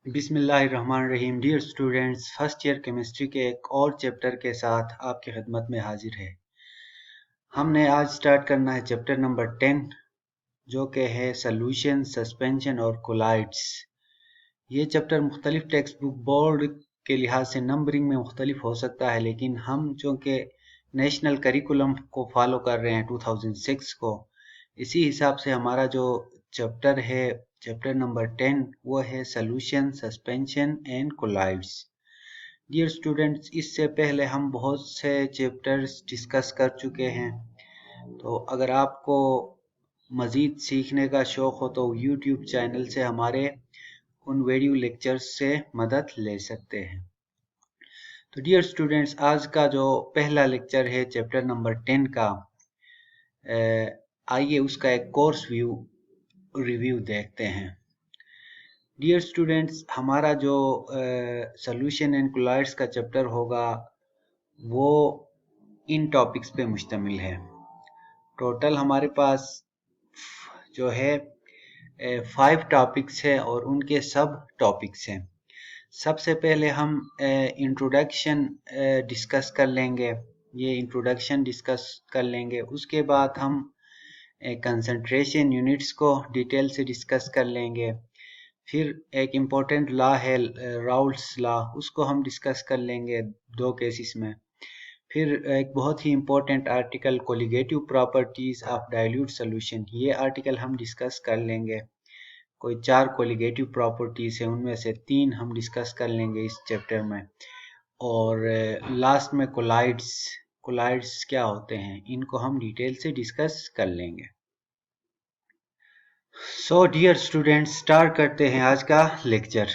बिस्मिल्लाहिर्रहमानिर्रहीम। Dear students, first year chemistry के एक और चैप्टर के साथ आपकी खिदमत में हाजिर है। हमने आज स्टार्ट करना है चैप्टर नंबर 10 जो कि है सॉल्यूशन, सस्पेंशन और कोलाइड्स। ये चैप्टर मुख्तलिफ टेक्स्ट बुक बोर्ड के लिहाज से नंबरिंग में मुख्तलिफ हो सकता है, लेकिन हम चूँकि नेशनल करिकुलम को फॉलो कर रहे हैं 2006 को, इसी हिसाब से हमारा जो चैप्टर है चैप्टर नंबर 10 वो है solution, suspension and colloids. Dear students, इससे पहले हम बहुत से चैप्टर्स डिस्कस कर चुके हैं, तो अगर आपको मज़ीद सीखने का शौक़ हो तो यूट्यूब चैनल से हमारे उन वीडियो लेक्चर्स से मदद ले सकते हैं। तो डियर स्टूडेंट्स, आज का जो पहला लेक्चर है चैप्टर नंबर 10 का, आइए उसका एक कोर्स रिव्यू देखते हैं। डियर स्टूडेंट्स, हमारा जो सॉल्यूशन एंड कोलाइड्स का चैप्टर होगा वो इन टॉपिक्स पे मुश्तमिल है। टोटल हमारे पास जो है 5 टॉपिक्स है और उनके सब टॉपिक्स हैं। सबसे पहले हम इंट्रोडक्शन डिस्कस कर लेंगे, ये इंट्रोडक्शन डिस्कस कर लेंगे। उसके बाद हम कंसंट्रेशन यूनिट्स को डिटेल से डिस्कस कर लेंगे। फिर एक इम्पोर्टेंट लॉ है राउल्ट्स लॉ, उसको हम डिस्कस कर लेंगे 2 केसेस में। फिर एक बहुत ही important article colligative properties of dilute solution, ये आर्टिकल हम डिस्कस कर लेंगे। कोई 4 कोलिगेटिव प्रॉपर्टीज़ है, उनमें से 3 हम डिस्कस कर लेंगे इस चैप्टर में। और लास्ट में कोलाइड्स क्या होते हैं, इनको हम डिटेल से डिस्कस कर लेंगे। सो डियर स्टूडेंट्स, स्टार्ट करते हैं आज का लेक्चर।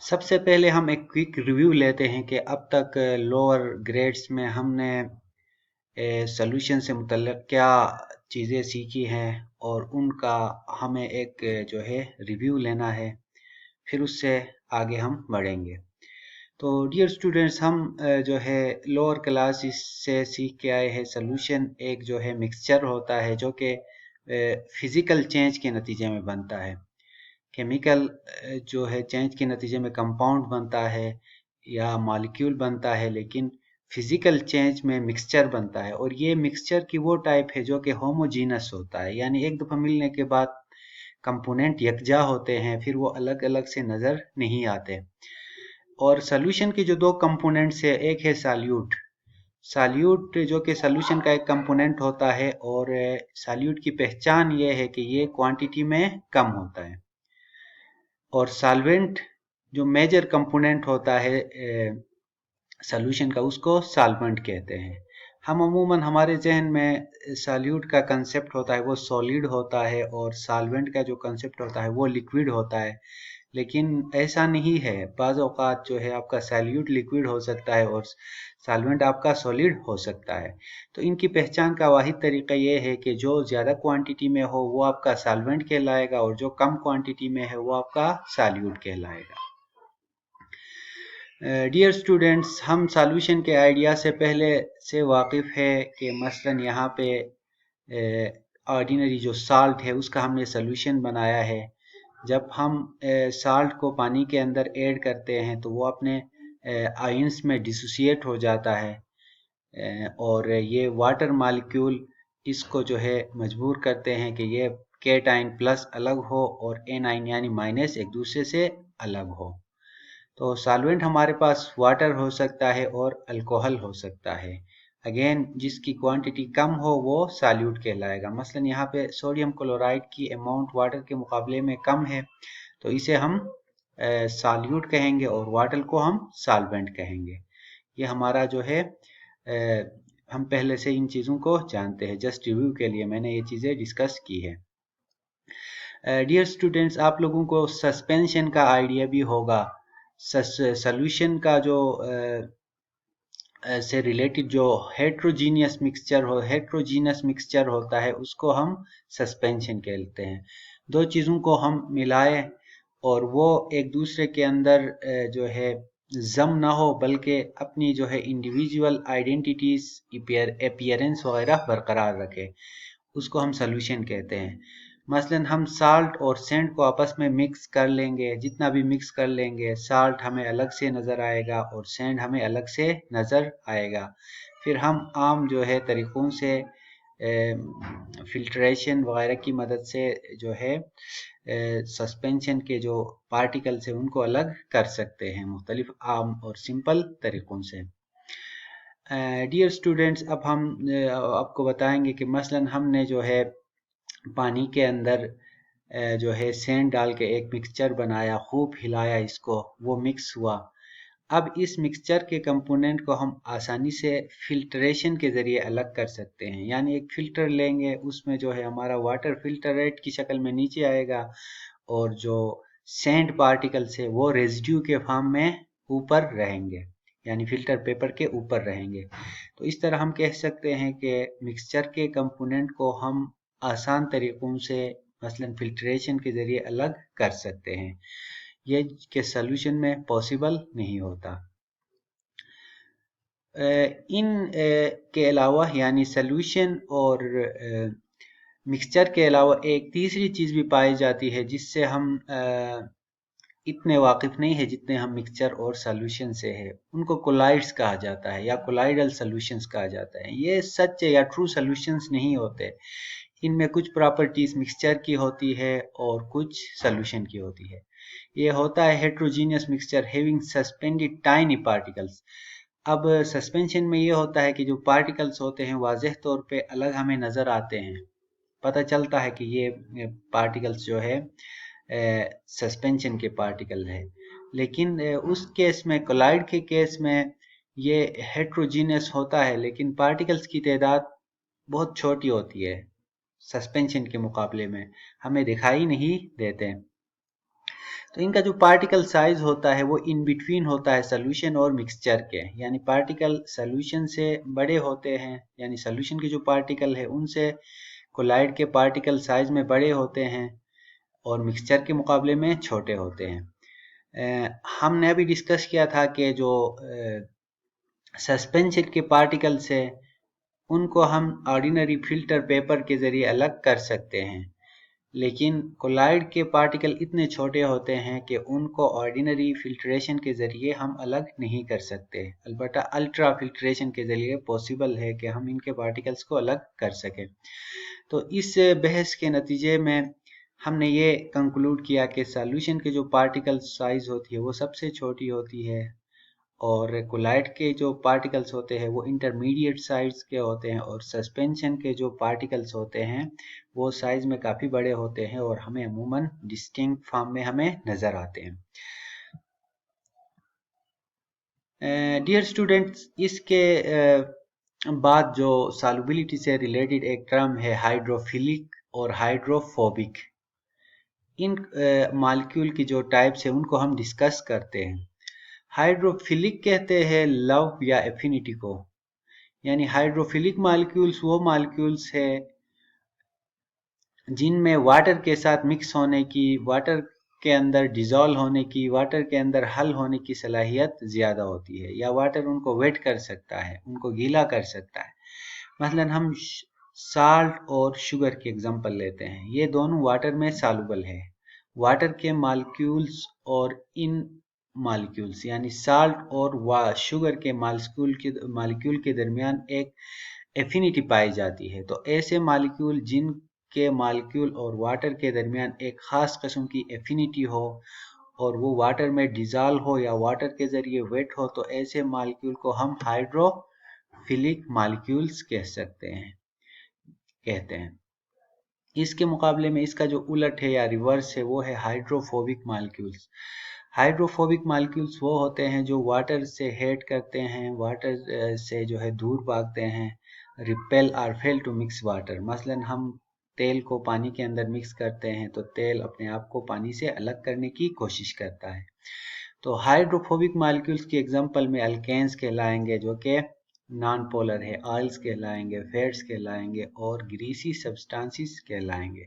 सबसे पहले हम एक क्विक रिव्यू लेते हैं कि अब तक लोअर ग्रेड्स में हमने सॉल्यूशन से मुतल्लिक़ क्या चीज़ें सीखी हैं और उनका हमें एक जो है रिव्यू लेना है, फिर उससे आगे हम बढ़ेंगे। तो डियर स्टूडेंट्स, हम जो है लोअर क्लासेस से सीख के आए हैं सॉल्यूशन एक जो है मिक्सचर होता है जो कि फिज़िकल चेंज के नतीजे में बनता है। केमिकल जो है चेंज के नतीजे में कंपाउंड बनता है या मॉलिक्यूल बनता है, लेकिन फिज़िकल चेंज में मिक्सचर बनता है। और ये मिक्सचर की वो टाइप है जो कि होमोजीनस होता है, यानी एक दफ़ा मिलने के बाद कंपोनेंट यकजा होते हैं, फिर वो अलग अलग से नज़र नहीं आते। और सॉल्यूशन की जो 2 कंपोनेंट्स है, एक है सॉल्यूट जो कि सॉल्यूशन का एक कंपोनेंट होता है, और सॉल्यूट की पहचान ये है कि ये क्वांटिटी में कम होता है। और सॉल्वेंट जो मेजर कंपोनेंट होता है सॉल्यूशन का, उसको सॉल्वेंट कहते हैं। हम अमूमन हमारे जहन में सॉल्यूट का कंसेप्ट होता है वो सॉलिड होता है, और सॉल्वेंट का जो कंसेप्ट होता है वो लिक्विड होता है, लेकिन ऐसा नहीं है। बाज़ औक़ात जो है आपका सॉल्यूट लिक्विड हो सकता है और सॉल्वेंट आपका सॉलिड हो सकता है। तो इनकी पहचान का वाहिद तरीका ये है कि जो ज़्यादा क्वांटिटी में हो वो आपका सॉल्वेंट कहलाएगा, और जो कम क्वांटिटी में है वो आपका सॉल्यूट कहलाएगा। डियर स्टूडेंट्स, हम सॉल्यूशन के आइडिया से पहले से वाकिफ़ है कि मसलन यहाँ पे ऑर्डिनरी जो साल्ट है उसका हमने सॉल्यूशन बनाया है। जब हम साल्ट को पानी के अंदर ऐड करते हैं तो वो अपने आयंस में डिसोसिएट हो जाता है, और ये वाटर मॉलिक्यूल इसको जो है मजबूर करते हैं कि ये केटाइन प्लस अलग हो और एनाइन यानी माइनस एक दूसरे से अलग हो। तो सॉल्वेंट हमारे पास वाटर हो सकता है और अल्कोहल हो सकता है। अगेन, जिसकी क्वांटिटी कम हो वो सॉल्यूट कहलाएगा। मसलन यहाँ पे सोडियम क्लोराइड की अमाउंट वाटर के मुकाबले में कम है, तो इसे हम सॉल्यूट कहेंगे, और वाटर को हम सॉल्वेंट कहेंगे। ये हमारा जो है हम पहले से इन चीज़ों को जानते हैं, जस्ट रिव्यू के लिए मैंने ये चीज़ें डिस्कस की है। डियर स्टूडेंट्स, आप लोगों को सस्पेंशन का आइडिया भी होगा। सॉल्यूशन का जो से रिलेटेड जो हेट्रोजीनियस मिक्सचर होता है उसको हम सस्पेंशन कहते हैं। 2 चीज़ों को हम मिलाएं और वो एक दूसरे के अंदर जो है जम ना हो, बल्कि अपनी जो है इंडिविजुअल आइडेंटिटीज़ अपीयरेंस वगैरह बरकरार रखे, उसको हम सॉल्यूशन कहते हैं। मसलन हम साल्ट और सैंड को आपस में मिक्स कर लेंगे, जितना भी मिक्स कर लेंगे साल्ट हमें अलग से नज़र आएगा और सैंड हमें अलग से नज़र आएगा। फिर हम आम जो है तरीक़ों से फिल्ट्रेशन वगैरह की मदद से जो है सस्पेंशन के जो पार्टिकल्स हैं उनको अलग कर सकते हैं मुख्तलिफ आम और सिंपल तरीक़ों से। डियर स्टूडेंट्स, अब हम आपको बताएंगे कि मसलन हमने जो है पानी के अंदर जो है सैंड डाल के एक मिक्सचर बनाया, खूब हिलाया इसको, वो मिक्स हुआ। अब इस मिक्सचर के कंपोनेंट को हम आसानी से फिल्ट्रेशन के ज़रिए अलग कर सकते हैं। यानी एक फ़िल्टर लेंगे, उसमें जो है हमारा वाटर फिल्टरेट की शक्ल में नीचे आएगा और जो सैंड पार्टिकल्स है वो रेजिड्यू के फॉर्म में ऊपर रहेंगे, यानी फ़िल्टर पेपर के ऊपर रहेंगे। तो इस तरह हम कह सकते हैं कि मिक्सचर के कंपोनेंट को हम आसान तरीक़ों से मसलन फिल्ट्रेशन के ज़रिए अलग कर सकते हैं, ये के सॉल्यूशन में पॉसिबल नहीं होता। इन के अलावा यानी सॉल्यूशन और मिक्सचर के अलावा एक तीसरी चीज़ भी पाई जाती है जिससे हम इतने वाकिफ नहीं है जितने हम मिक्सचर और सॉल्यूशन से है। उनको कोलाइड्स कहा जाता है या कोलाइडल सॉल्यूशंस कहा जाता है। ये सच या ट्रू सॉल्यूशंस नहीं होते। इनमें कुछ प्रॉपर्टीज मिक्सचर की होती है और कुछ सॉल्यूशन की होती है। ये होता है heterogeneous mixture having suspended tiny particles. अब सस्पेंशन में ये होता है कि जो पार्टिकल्स होते हैं वाज़ेह तौर पे अलग हमें नज़र आते हैं, पता चलता है कि ये पार्टिकल्स जो है सस्पेंशन के पार्टिकल है। लेकिन उस केस में, कोलाइड के केस में, ये हेट्रोजीनियस होता है लेकिन पार्टिकल्स की तादाद बहुत छोटी होती है, सस्पेंशन के मुकाबले में हमें दिखाई नहीं देते। तो इनका जो पार्टिकल साइज होता है वो इन बिटवीन होता है सॉल्यूशन और मिक्सचर के, यानी पार्टिकल सॉल्यूशन से बड़े होते हैं, यानी सॉल्यूशन के जो पार्टिकल है उनसे कोलाइड के पार्टिकल साइज में बड़े होते हैं और मिक्सचर के मुकाबले में छोटे होते हैं। हमने अभी डिस्कस किया था कि जो सस्पेंशन के पार्टिकल्स है उनको हम ऑर्डिनरी फिल्टर पेपर के ज़रिए अलग कर सकते हैं, लेकिन कोलाइड के पार्टिकल इतने छोटे होते हैं कि उनको ऑर्डिनरी फिल्ट्रेशन के ज़रिए हम अलग नहीं कर सकते। अलबत्ता अल्ट्रा फिल्ट्रेशन के ज़रिए पॉसिबल है कि हम इनके पार्टिकल्स को अलग कर सकें। तो इस बहस के नतीजे में हमने ये कंक्लूड किया कि सॉल्यूशन के जो पार्टिकल साइज होती है वो सबसे छोटी होती है और कोलाइड के जो पार्टिकल्स होते हैं वो इंटरमीडिएट साइज के होते हैं और सस्पेंशन के जो पार्टिकल्स होते हैं वो साइज में काफ़ी बड़े होते हैं और हमें अमूमन डिस्टिंक्ट फॉर्म में हमें नज़र आते हैं। डियर स्टूडेंट्स, इसके बाद जो सॉल्युबिलिटी से रिलेटेड एक टर्म है हाइड्रोफिलिक और हाइड्रोफोबिक। इन मॉलिक्यूल की जो टाइप्स है उनको हम डिस्कस करते हैं। हाइड्रोफिलिक कहते हैं लव या एफिनिटी को, यानी हाइड्रोफिलिक मॉलिक्यूल्स वो मॉलिक्यूल्स है जिनमें वाटर के साथ मिक्स होने की, वाटर के अंदर डिज़ोल्व होने की, वाटर के अंदर हल होने की सलाहियत ज़्यादा होती है, या वाटर उनको वेट कर सकता है, उनको गीला कर सकता है। मसलन हम साल्ट और शुगर की एग्जांपल लेते हैं, ये दोनों वाटर में सॉल्युबल है। वाटर के मॉलिक्यूल्स और इन मॉलिक्यूल्स यानी साल्ट और शुगर के मॉलिक्यूल के दरमियान एक एफिनिटी पाई जाती है। तो ऐसे मॉलिक्यूल जिनके मॉलिक्यूल और वाटर के दरमियान एक ख़ास किस्म की एफिनिटी हो और वो वाटर में डिज़ोल्व हो या वाटर के ज़रिए वेट हो, तो ऐसे मॉलिक्यूल को हम हाइड्रोफिलिक मॉलिक्यूल्स कहते हैं। इसके मुकाबले में इसका जो उलट है या रिवर्स है वो है हाइड्रोफोबिक मॉलिक्यूल्स। हाइड्रोफोबिक मॉलिक्यूल्स वो होते हैं जो वाटर से हेट करते हैं, वाटर से जो है दूर भागते हैं, रिपेल और फेल टू मिक्स वाटर। मसलन हम तेल को पानी के अंदर मिक्स करते हैं तो तेल अपने आप को पानी से अलग करने की कोशिश करता है। तो हाइड्रोफोबिक मॉलिक्यूल्स की एग्जांपल में अल्केन्स कहलाएंगे जो कि नॉन पोलर है, ऑयल्स कहलाएंगे, फैट्स कहलाएंगे और ग्रीसी सब्सटेंसेस कहलाएंगे।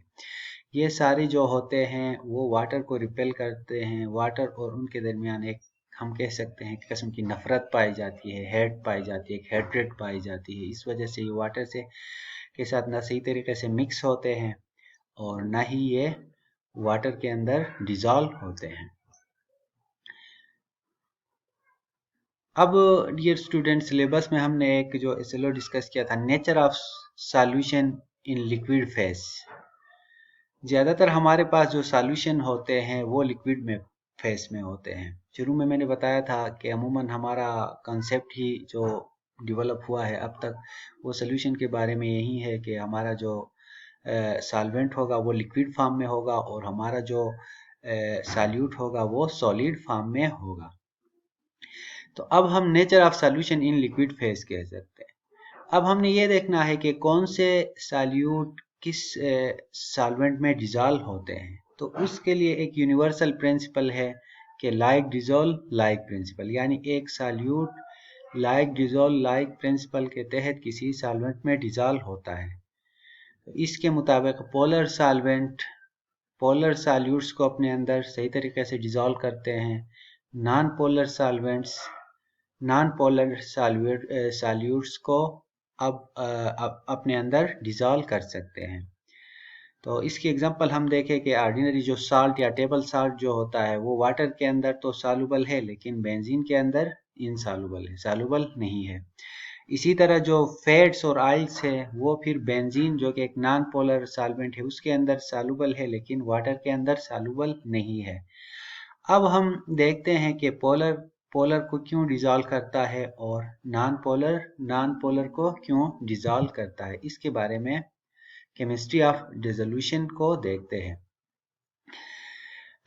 ये सारे जो होते हैं वो वाटर को रिपेल करते हैं। वाटर और उनके दरमियान एक, हम कह सकते हैं, किस्म की नफरत पाई जाती है, हेट पाई जाती है, एक हेट्रेड पाई जाती है। इस वजह से ये वाटर से के साथ ना सही तरीके से मिक्स होते हैं और ना ही ये वाटर के अंदर डिजॉल्व होते हैं। अब डियर स्टूडेंट, सिलेबस में हमने एक जो एसएलओ डिस्कस किया था, nature of solution in liquid phase. ज़्यादातर हमारे पास जो सॉल्यूशन होते हैं वो लिक्विड में फेस में होते हैं। शुरू में मैंने बताया था कि अमूमन हमारा कंसेप्ट ही जो डेवलप हुआ है अब तक वो सॉल्यूशन के बारे में यही है कि हमारा जो सॉल्वेंट होगा वो लिक्विड फॉर्म में होगा और हमारा जो सॉल्यूट होगा वो सॉलिड फॉर्म में होगा। तो अब हम nature of solution in liquid phase कह सकते हैं। अब हमने ये देखना है कि कौन से सॉल्यूट किस सॉल्वेंट में डिजॉल्व होते हैं। तो उसके लिए एक यूनिवर्सल प्रिंसिपल है कि लाइक डिजॉल्व लाइक प्रिंसिपल, यानी एक solute like dissolve like principle के तहत किसी सॉल्वेंट में डिजॉल्व होता है। तो इसके मुताबिक पोलर सॉल्यूट्स को अपने अंदर सही तरीके से डिजॉल्व करते हैं। नॉन पोलर सॉल्यूट्स को अब अपने अंदर डिजॉल्व कर सकते हैं। तो इसकी एग्जांपल हम देखें कि ऑर्डिनरी जो साल्ट या टेबल साल्ट जो होता है वो वाटर के अंदर तो सॉल्युबल है, लेकिन बेंजीन के अंदर इनसॉल्युबल है, सॉल्युबल नहीं है। इसी तरह जो फैट्स और ऑयल्स है वो फिर बेंजीन जो कि एक नॉन पोलर सॉल्वेंट है उसके अंदर सॉल्युबल है, लेकिन वाटर के अंदर सॉल्युबल नहीं है। अब हम देखते हैं कि पोलर को क्यों डिजॉल्व करता है और नॉन पोलर को क्यों डिजॉल्व करता है। इसके बारे में केमिस्ट्री ऑफ डिसोल्यूशन को देखते हैं।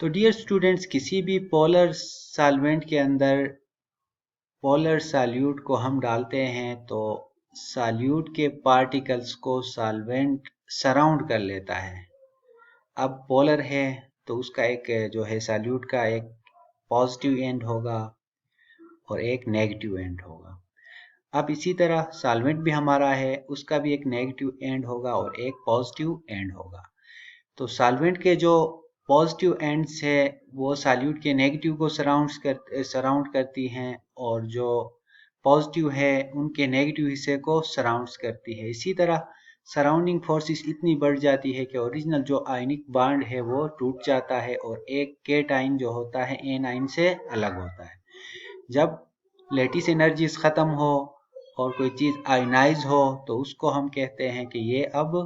तो डियर स्टूडेंट्स, किसी भी पोलर सॉल्वेंट के अंदर पोलर सॉल्यूट को हम डालते हैं तो सॉल्यूट के पार्टिकल्स को सॉल्वेंट सराउंड कर लेता है। अब पोलर है तो उसका एक जो है सॉल्यूट का एक पॉजिटिव एंड होगा और एक नेगेटिव एंड होगा। अब इसी तरह सॉल्वेंट भी हमारा है, उसका भी एक नेगेटिव एंड होगा और एक पॉजिटिव एंड होगा। तो सॉल्वेंट के जो पॉजिटिव एंड्स है वो सॉल्यूट के नेगेटिव को सराउंड करती हैं और जो पॉजिटिव है उनके नेगेटिव हिस्से को सराउंड्स करती है। इसी तरह सराउंडिंग फोर्सेस इतनी बढ़ जाती है कि ओरिजिनल जो आयनिक बॉन्ड है वो टूट जाता है और एक केटाइन जो होता है एन आयन से अलग होता है। जब लेटिस एनर्जीज खत्म हो और कोई चीज आयनाइज हो तो उसको हम कहते हैं कि ये अब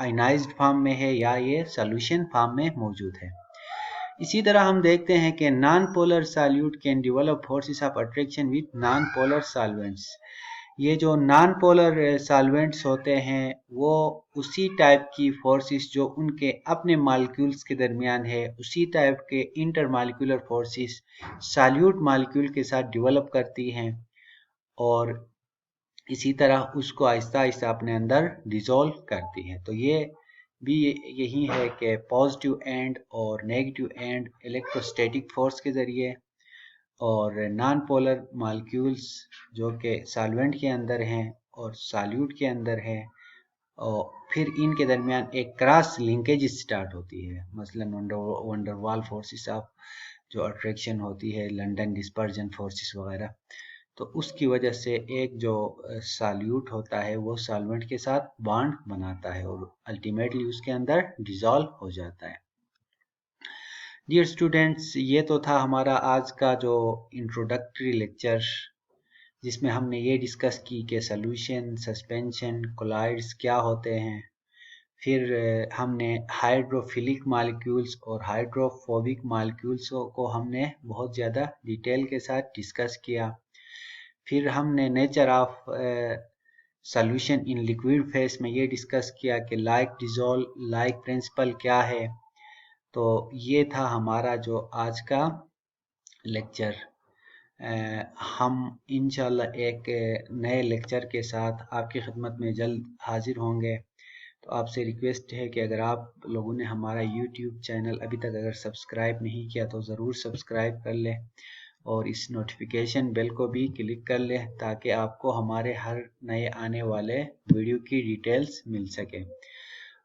आयनाइज्ड फॉर्म में है या ये सॉल्यूशन फॉर्म में मौजूद है। इसी तरह हम देखते हैं कि non polar solute can develop forces of attraction with non polar solvents. ये जो नॉन पोलर सॉल्वेंट्स होते हैं वो उसी टाइप की फोर्सेस जो उनके अपने मॉलिक्यूल्स के दरमियान है, उसी टाइप के इंटरमॉलिक्यूलर फोर्सेस सॉल्यूट मॉलिक्यूल के साथ डेवलप करती हैं और इसी तरह उसको आहिस्ता आहिस्ता अपने अंदर डिसॉल्व करती है। तो ये भी यही है कि पॉजिटिव एंड और नेगेटिव एंड इलेक्ट्रोस्टैटिक फोर्स के ज़रिए और नॉन पोलर मॉलिक्यूल्स जो कि सॉल्वेंट के अंदर हैं और सॉल्यूट के अंदर हैं और फिर इनके दरमियान एक क्रॉस लिंकेज स्टार्ट होती है। मसलन वंडरवाल फोर्सेस ऑफ जो अट्रैक्शन होती है, लंदन डिस्पर्जन फोर्सेस वगैरह, तो उसकी वजह से एक जो सॉल्यूट होता है वो सॉल्वेंट के साथ बॉन्ड बनाता है और अल्टीमेटली उसके अंदर डिसॉल्व हो जाता है। डियर स्टूडेंट्स, ये तो था हमारा आज का जो इंट्रोडक्टरी लेक्चर, जिसमें हमने ये डिस्कस की कि सॉल्यूशन, सस्पेंशन, कोलाइड्स क्या होते हैं। फिर हमने हाइड्रोफिलिक मॉलिक्यूल्स और हाइड्रोफोबिक मॉलिक्यूल्स को हमने बहुत ज़्यादा डिटेल के साथ डिस्कस किया। फिर हमने nature of solution in liquid phase में ये डिस्कस किया कि लाइक डिसॉल्व लाइक प्रिंसिपल क्या है। तो ये था हमारा जो आज का लेक्चर। हम इंशाल्लाह एक नए लेक्चर के साथ आपकी खिदमत में जल्द हाजिर होंगे। तो आपसे रिक्वेस्ट है कि अगर आप लोगों ने हमारा YouTube चैनल अभी तक अगर सब्सक्राइब नहीं किया तो ज़रूर सब्सक्राइब कर लें और इस नोटिफिकेशन बेल को भी क्लिक कर लें ताकि आपको हमारे हर नए आने वाले वीडियो की डिटेल्स मिल सके।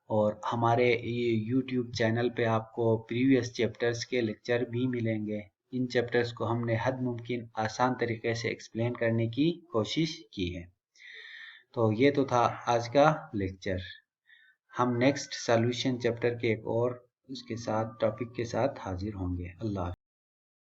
और हमारे YouTube चैनल पे आपको प्रीवियस चैप्टर्स के लेक्चर भी मिलेंगे। इन चैप्टर्स को हमने हद मुमकिन आसान तरीके से एक्सप्लेन करने की कोशिश की है। तो ये तो था आज का लेक्चर। हम नेक्स्ट सॉल्यूशन चैप्टर के एक और उसके साथ टॉपिक के साथ हाजिर होंगे। अल्लाह।